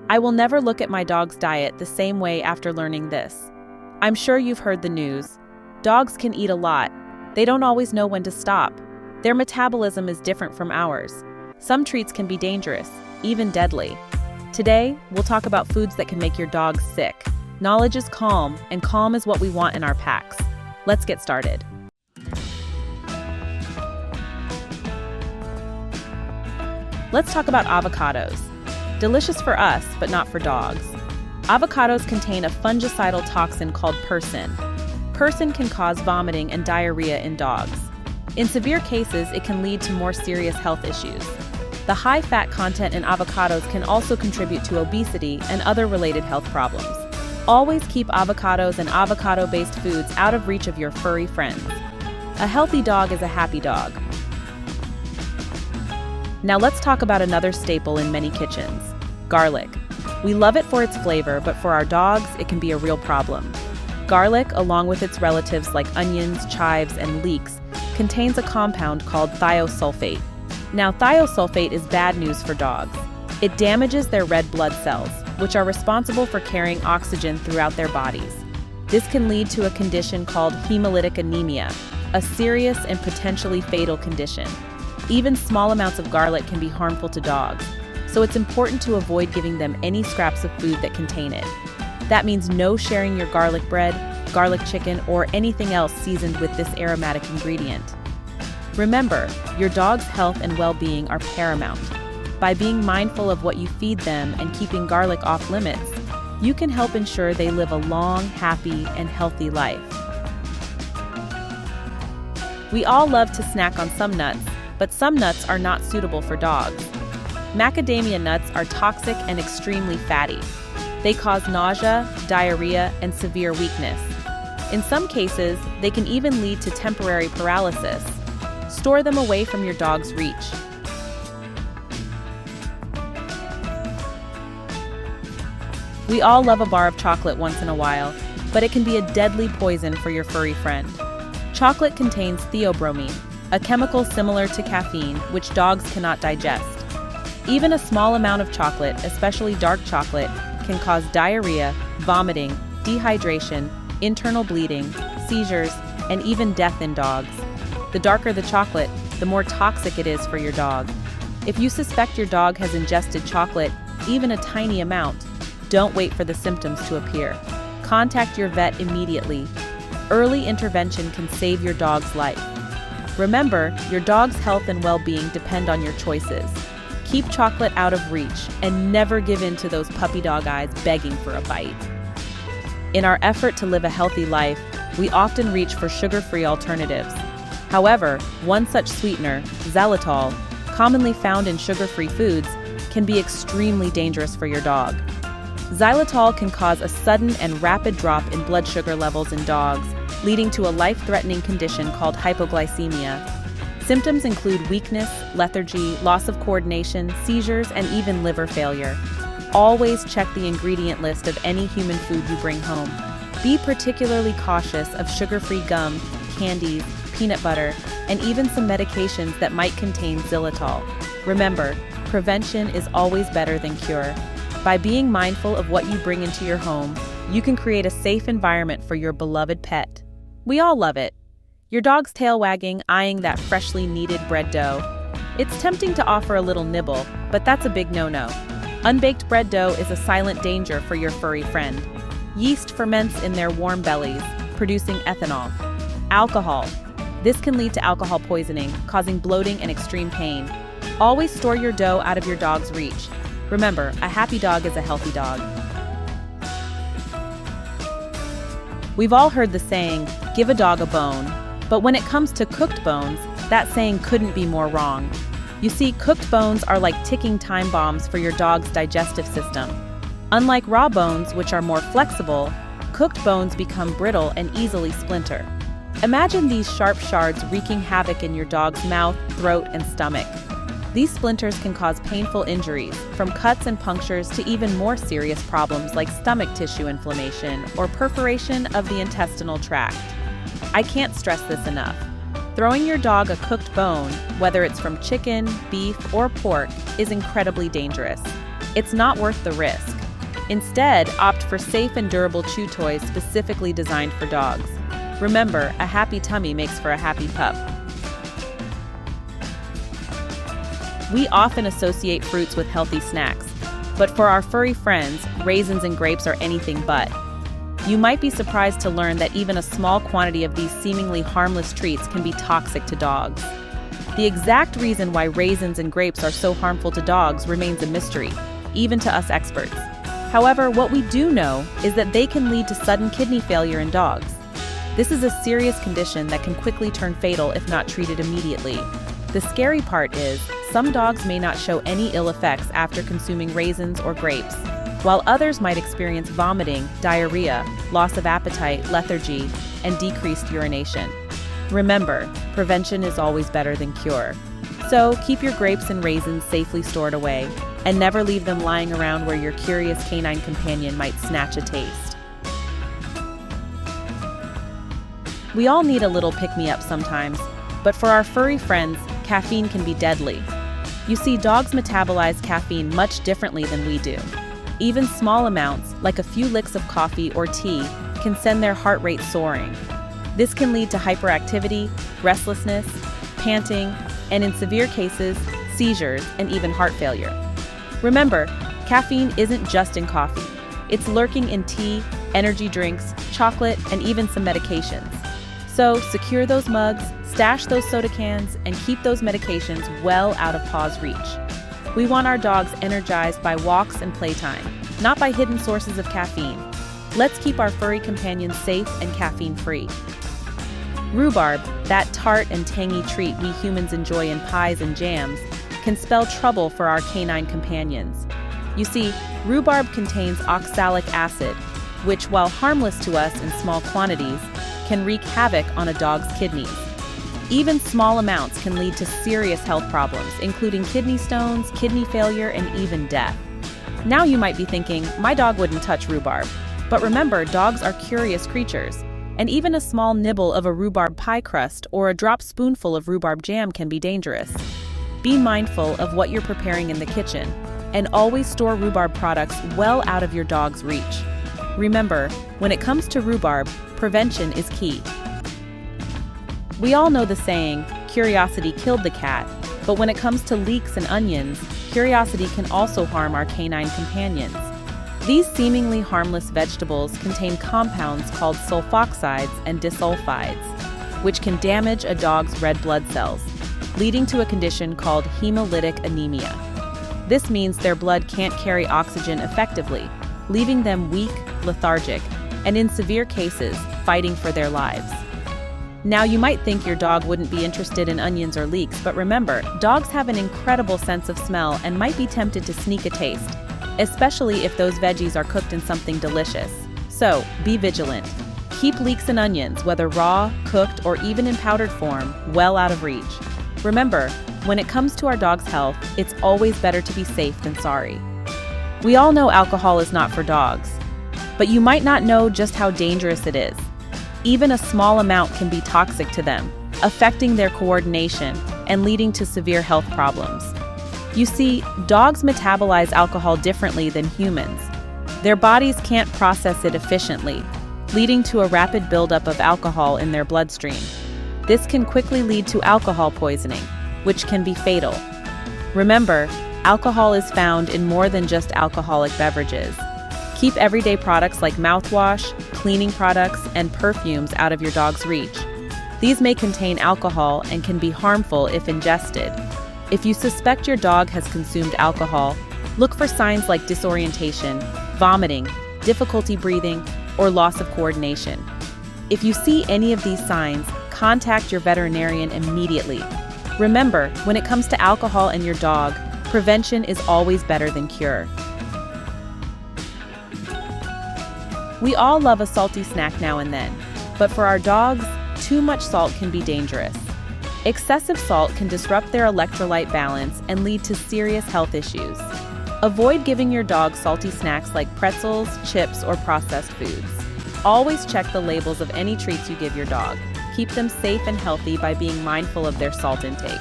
I will never look at my dog's diet the same way after learning this. I'm sure you've heard the news. Dogs can eat a lot. They don't always know when to stop. Their metabolism is different from ours. Some treats can be dangerous, even deadly. Today, we'll talk about foods that can make your dog sick. Knowledge is calm, and calm is what we want in our packs. Let's get started. Let's talk about avocados. Delicious for us, but not for dogs. Avocados contain a fungicidal toxin called persin. Persin can cause vomiting and diarrhea in dogs. In severe cases, it can lead to more serious health issues. The high fat content in avocados can also contribute to obesity and other related health problems. Always keep avocados and avocado-based foods out of reach of your furry friends. A healthy dog is a happy dog. Now let's talk about another staple in many kitchens: garlic. We love it for its flavor, but for our dogs, it can be a real problem. Garlic, along with its relatives like onions, chives, and leeks, contains a compound called thiosulfate. Now, thiosulfate is bad news for dogs. It damages their red blood cells, which are responsible for carrying oxygen throughout their bodies. This can lead to a condition called hemolytic anemia, a serious and potentially fatal condition. Even small amounts of garlic can be harmful to dogs, so it's important to avoid giving them any scraps of food that contain it. That means no sharing your garlic bread, garlic chicken, or anything else seasoned with this aromatic ingredient. Remember, your dog's health and well-being are paramount. By being mindful of what you feed them and keeping garlic off limits, you can help ensure they live a long, happy, and healthy life. We all love to snack on some nuts, but some nuts are not suitable for dogs. Macadamia nuts are toxic and extremely fatty. They cause nausea, diarrhea, and severe weakness. In some cases, they can even lead to temporary paralysis. Store them away from your dog's reach. We all love a bar of chocolate once in a while, but it can be a deadly poison for your furry friend. Chocolate contains theobromine, a chemical similar to caffeine, which dogs cannot digest. Even a small amount of chocolate, especially dark chocolate, can cause diarrhea, vomiting, dehydration, internal bleeding, seizures, and even death in dogs. The darker the chocolate, the more toxic it is for your dog. If you suspect your dog has ingested chocolate, even a tiny amount, don't wait for the symptoms to appear. Contact your vet immediately. Early intervention can save your dog's life. Remember, your dog's health and well-being depend on your choices. Keep chocolate out of reach and never give in to those puppy dog eyes begging for a bite. In our effort to live a healthy life, we often reach for sugar-free alternatives. However, one such sweetener, xylitol, commonly found in sugar-free foods, can be extremely dangerous for your dog. Xylitol can cause a sudden and rapid drop in blood sugar levels in dogs, leading to a life-threatening condition called hypoglycemia. Symptoms include weakness, lethargy, loss of coordination, seizures, and even liver failure. Always check the ingredient list of any human food you bring home. Be particularly cautious of sugar-free gum, candies, peanut butter, and even some medications that might contain xylitol. Remember, prevention is always better than cure. By being mindful of what you bring into your home, you can create a safe environment for your beloved pet. We all love it. Your dog's tail wagging, eyeing that freshly kneaded bread dough. It's tempting to offer a little nibble, but that's a big no-no. Unbaked bread dough is a silent danger for your furry friend. Yeast ferments in their warm bellies, producing ethanol. Alcohol. This can lead to alcohol poisoning, causing bloating and extreme pain. Always store your dough out of your dog's reach. Remember, a happy dog is a healthy dog. We've all heard the saying, give a dog a bone. But when it comes to cooked bones, that saying couldn't be more wrong. You see, cooked bones are like ticking time bombs for your dog's digestive system. Unlike raw bones, which are more flexible, cooked bones become brittle and easily splinter. Imagine these sharp shards wreaking havoc in your dog's mouth, throat, and stomach. These splinters can cause painful injuries, from cuts and punctures to even more serious problems like stomach tissue inflammation or perforation of the intestinal tract. I can't stress this enough. Throwing your dog a cooked bone, whether it's from chicken, beef, or pork, is incredibly dangerous. It's not worth the risk. Instead, opt for safe and durable chew toys specifically designed for dogs. Remember, a happy tummy makes for a happy pup. We often associate fruits with healthy snacks, but for our furry friends, raisins and grapes are anything but. You might be surprised to learn that even a small quantity of these seemingly harmless treats can be toxic to dogs. The exact reason why raisins and grapes are so harmful to dogs remains a mystery, even to us experts. However, what we do know is that they can lead to sudden kidney failure in dogs. This is a serious condition that can quickly turn fatal if not treated immediately. The scary part is, some dogs may not show any ill effects after consuming raisins or grapes, while others might experience vomiting, diarrhea, loss of appetite, lethargy, and decreased urination. Remember, prevention is always better than cure. So keep your grapes and raisins safely stored away, and never leave them lying around where your curious canine companion might snatch a taste. We all need a little pick-me-up sometimes, but for our furry friends, caffeine can be deadly. You see, dogs metabolize caffeine much differently than we do. Even small amounts, like a few licks of coffee or tea, can send their heart rate soaring. This can lead to hyperactivity, restlessness, panting, and in severe cases, seizures and even heart failure. Remember, caffeine isn't just in coffee. It's lurking in tea, energy drinks, chocolate, and even some medications. So secure those mugs, stash those soda cans, and keep those medications well out of paw's reach. We want our dogs energized by walks and playtime, not by hidden sources of caffeine. Let's keep our furry companions safe and caffeine-free. Rhubarb, that tart and tangy treat we humans enjoy in pies and jams, can spell trouble for our canine companions. You see, rhubarb contains oxalic acid, which, while harmless to us in small quantities, can wreak havoc on a dog's kidneys. Even small amounts can lead to serious health problems, including kidney stones, kidney failure, and even death. Now you might be thinking, my dog wouldn't touch rhubarb. But remember, dogs are curious creatures, and even a small nibble of a rhubarb pie crust or a drop spoonful of rhubarb jam can be dangerous. Be mindful of what you're preparing in the kitchen, and always store rhubarb products well out of your dog's reach. Remember, when it comes to rhubarb, prevention is key. We all know the saying, curiosity killed the cat, but when it comes to leeks and onions, curiosity can also harm our canine companions. These seemingly harmless vegetables contain compounds called sulfoxides and disulfides, which can damage a dog's red blood cells, leading to a condition called hemolytic anemia. This means their blood can't carry oxygen effectively, leaving them weak, lethargic, and in severe cases, fighting for their lives. Now, you might think your dog wouldn't be interested in onions or leeks, but remember, dogs have an incredible sense of smell and might be tempted to sneak a taste, especially if those veggies are cooked in something delicious. So, be vigilant. Keep leeks and onions, whether raw, cooked, or even in powdered form, well out of reach. Remember, when it comes to our dog's health, it's always better to be safe than sorry. We all know alcohol is not for dogs, but you might not know just how dangerous it is. Even a small amount can be toxic to them, affecting their coordination and leading to severe health problems. You see, dogs metabolize alcohol differently than humans. Their bodies can't process it efficiently, leading to a rapid buildup of alcohol in their bloodstream. This can quickly lead to alcohol poisoning, which can be fatal. Remember, alcohol is found in more than just alcoholic beverages. Keep everyday products like mouthwash, cleaning products, and perfumes out of your dog's reach. These may contain alcohol and can be harmful if ingested. If you suspect your dog has consumed alcohol, look for signs like disorientation, vomiting, difficulty breathing, or loss of coordination. If you see any of these signs, contact your veterinarian immediately. Remember, when it comes to alcohol and your dog, prevention is always better than cure. We all love a salty snack now and then, but for our dogs, too much salt can be dangerous. Excessive salt can disrupt their electrolyte balance and lead to serious health issues. Avoid giving your dog salty snacks like pretzels, chips, or processed foods. Always check the labels of any treats you give your dog. Keep them safe and healthy by being mindful of their salt intake.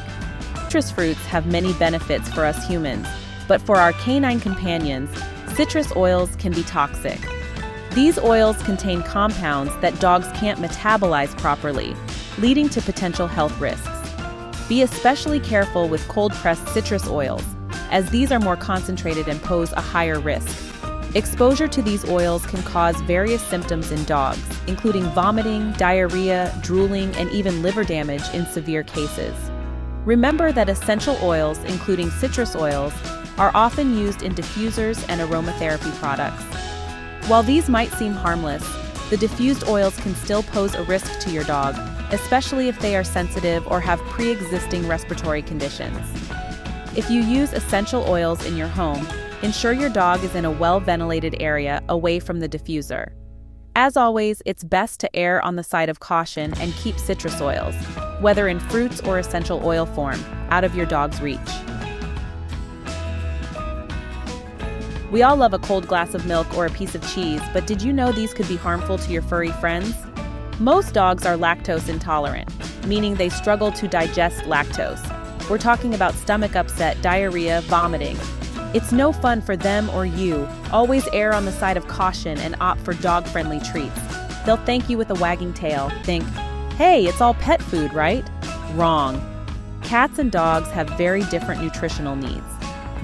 Citrus fruits have many benefits for us humans, But for our canine companions, citrus oils can be toxic. These oils contain compounds that dogs can't metabolize properly, leading to potential health risks. Be especially careful with cold-pressed citrus oils, as these are more concentrated and pose a higher risk. Exposure to these oils can cause various symptoms in dogs, including vomiting, diarrhea, drooling, and even liver damage in severe cases. Remember that essential oils, including citrus oils, are often used in diffusers and aromatherapy products. While these might seem harmless, the diffused oils can still pose a risk to your dog, especially if they are sensitive or have pre-existing respiratory conditions. If you use essential oils in your home, ensure your dog is in a well-ventilated area away from the diffuser. As always, it's best to err on the side of caution and keep citrus oils, whether in fruits or essential oil form, out of your dog's reach. We all love a cold glass of milk or a piece of cheese, but did you know these could be harmful to your furry friends? Most dogs are lactose intolerant, meaning they struggle to digest lactose. We're talking about stomach upset, diarrhea, vomiting. It's no fun for them or you. Always err on the side of caution and opt for dog-friendly treats. They'll thank you with a wagging tail. Think, hey, it's all pet food, right? Wrong. Cats and dogs have very different nutritional needs.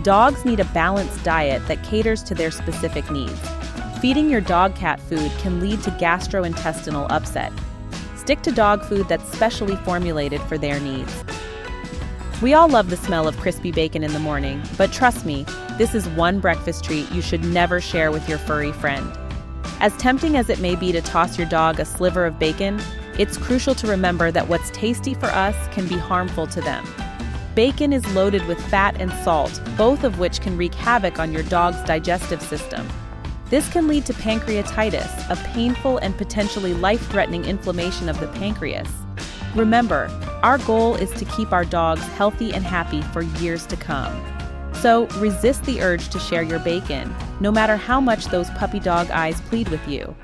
Dogs need a balanced diet that caters to their specific needs. Feeding your dog cat food can lead to gastrointestinal upset. Stick to dog food that's specially formulated for their needs. We all love the smell of crispy bacon in the morning, but trust me, this is one breakfast treat you should never share with your furry friend. As tempting as it may be to toss your dog a sliver of bacon, it's crucial to remember that what's tasty for us can be harmful to them. Bacon is loaded with fat and salt, both of which can wreak havoc on your dog's digestive system. This can lead to pancreatitis, a painful and potentially life-threatening inflammation of the pancreas. Remember, our goal is to keep our dogs healthy and happy for years to come. So resist the urge to share your bacon, no matter how much those puppy dog eyes plead with you.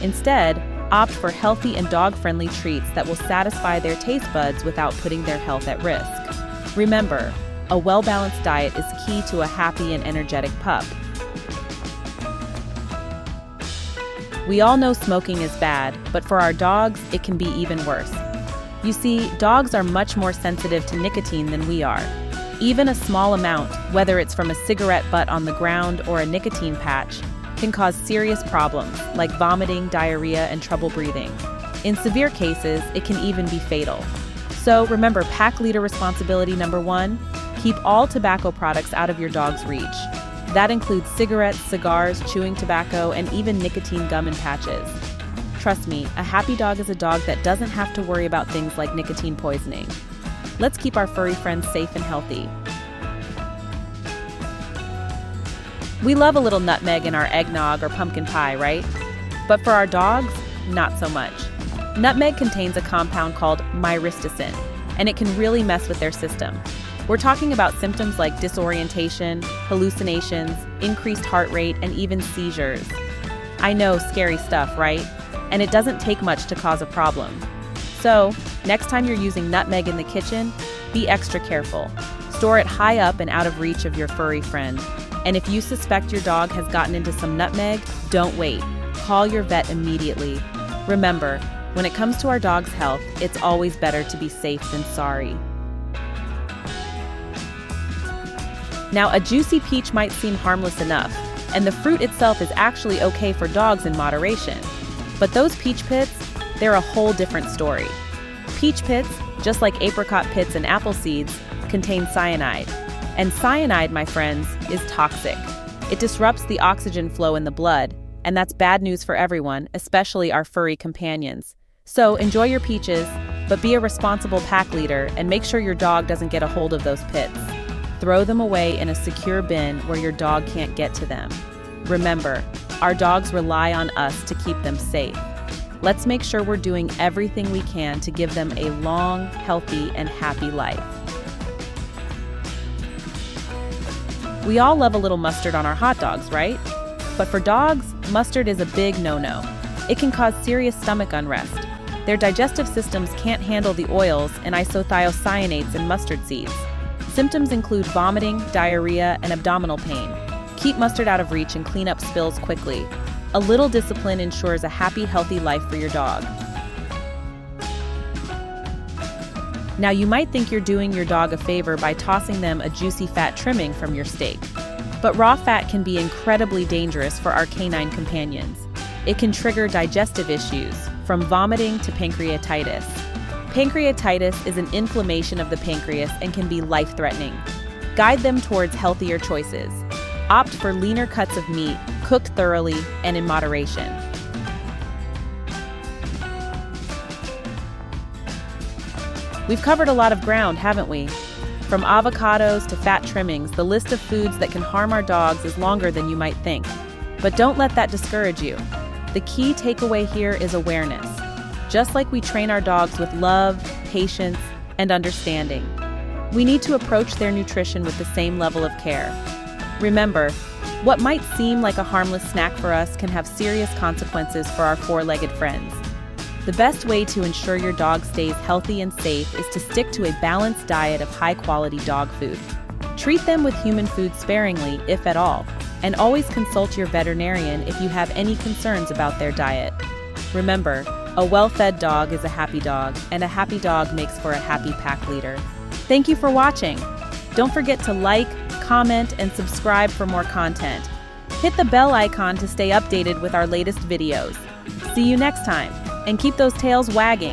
Instead, opt for healthy and dog-friendly treats that will satisfy their taste buds without putting their health at risk. Remember, a well-balanced diet is key to a happy and energetic pup. We all know smoking is bad, but for our dogs, it can be even worse. You see, dogs are much more sensitive to nicotine than we are. Even a small amount, whether it's from a cigarette butt on the ground or a nicotine patch, can cause serious problems like vomiting, diarrhea, and trouble breathing. In severe cases, it can even be fatal. So remember, pack leader responsibility number 1, keep all tobacco products out of your dog's reach. That includes cigarettes, cigars, chewing tobacco, and even nicotine gum and patches. Trust me, a happy dog is a dog that doesn't have to worry about things like nicotine poisoning. Let's keep our furry friends safe and healthy. We love a little nutmeg in our eggnog or pumpkin pie, right? But for our dogs, not so much. Nutmeg contains a compound called myristicin, and it can really mess with their system. We're talking about symptoms like disorientation, hallucinations, increased heart rate, and even seizures. I know, scary stuff, right? And it doesn't take much to cause a problem. So, next time you're using nutmeg in the kitchen, be extra careful. Store it high up and out of reach of your furry friend. And if you suspect your dog has gotten into some nutmeg, don't wait. Call your vet immediately. Remember, when it comes to our dog's health, it's always better to be safe than sorry. Now, a juicy peach might seem harmless enough, and the fruit itself is actually okay for dogs in moderation. But those peach pits, they're a whole different story. Peach pits, just like apricot pits and apple seeds, contain cyanide. And cyanide, my friends, is toxic. It disrupts the oxygen flow in the blood, and that's bad news for everyone, especially our furry companions. So enjoy your peaches, but be a responsible pack leader and make sure your dog doesn't get a hold of those pits. Throw them away in a secure bin where your dog can't get to them. Remember, our dogs rely on us to keep them safe. Let's make sure we're doing everything we can to give them a long, healthy, and happy life. We all love a little mustard on our hot dogs, right? But for dogs, mustard is a big no-no. It can cause serious stomach unrest. Their digestive systems can't handle the oils and isothiocyanates in mustard seeds. Symptoms include vomiting, diarrhea, and abdominal pain. Keep mustard out of reach and clean up spills quickly. A little discipline ensures a happy, healthy life for your dog. Now, you might think you're doing your dog a favor by tossing them a juicy fat trimming from your steak. But raw fat can be incredibly dangerous for our canine companions. It can trigger digestive issues, from vomiting to pancreatitis. Pancreatitis is an inflammation of the pancreas and can be life-threatening. Guide them towards healthier choices. Opt for leaner cuts of meat, cooked thoroughly and in moderation. We've covered a lot of ground, haven't we? From avocados to fat trimmings, the list of foods that can harm our dogs is longer than you might think. But don't let that discourage you. The key takeaway here is awareness. Just like we train our dogs with love, patience, and understanding, we need to approach their nutrition with the same level of care. Remember, what might seem like a harmless snack for us can have serious consequences for our four-legged friends. The best way to ensure your dog stays healthy and safe is to stick to a balanced diet of high-quality dog food. Treat them with human food sparingly, if at all, and always consult your veterinarian if you have any concerns about their diet. Remember, a well-fed dog is a happy dog, and a happy dog makes for a happy pack leader. Thank you for watching. Don't forget to like, comment, and subscribe for more content. Hit the bell icon to stay updated with our latest videos. See you next time. And keep those tails wagging.